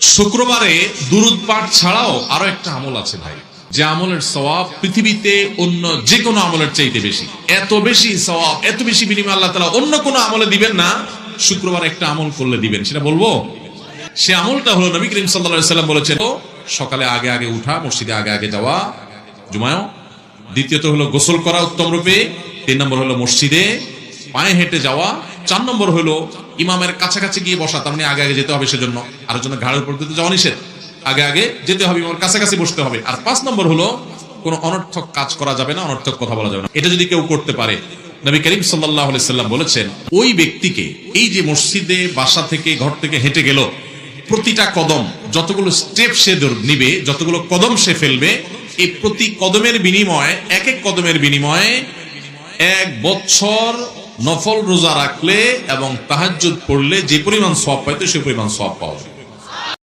শুক্রবারে দুরুদ পাঠ ছাড়াও আরো একটা আমল আছে ভাই, যে আমলের সওয়াব পৃথিবীতে অন্য যে কোনো আমলের চাইতে বেশি। এত বেশি সওয়াব, এত বেশি বিনিময় আল্লাহ তাআলা অন্য কোনো আমলে দিবেন না, শুক্রবার একটা আমল করলে দিবেন। সেটা বলবো? সে আমলটা হলো নবী করিম সাল্লাল্লাহু আলাইহি ওয়াসাল্লাম বলেছেন, সকালে আগে আগে উঠা, মসজিদে আগে আগে যাওয়া জুমায়ও। দ্বিতীয়ত হলো গোসল করা উত্তম রূপে। 3 নম্বর হলো মসজিদে পায়ে হেঁটে যাওয়া। 4 নম্বর হলো ইমামের কাছাকাছি গিয়ে বসা, তার মানে আগে আগে যেতে হবে সেজন্য। আর জন্য ঘাড়ের উপর দিতে যাওয়া নিষেধ, আগে আগে যেতে হবে, ইমামের কাছাকাছি বসতে হবে। আর 5 নম্বর হলো কোনো অনর্থক কাজ করা যাবে না, অনর্থক কথা বলা যাবে না। এটা যদি কেউ করতে পারে, নবী করিম সাল্লাল্লাহু আলাইহি সাল্লাম বলেছেন, ওই ব্যক্তিকে, এই যে মসজিদে বাসা থেকে ঘর থেকে হেঁটে গেল, প্রতিটা কদম, যতগুলো স্টেপ সে নিবে, যতগুলো কদম সে ফেলবে, এই প্রতি কদমের বিনিময়ে, এক এক কদমের বিনিময়ে 1 বছর নফল রোজা রাখলে এবং তাহাজ্জুদ পড়লে যে পরিমাণ সওয়াব পাইতো সে পরিমাণ সওয়াব পাওয়া যায়।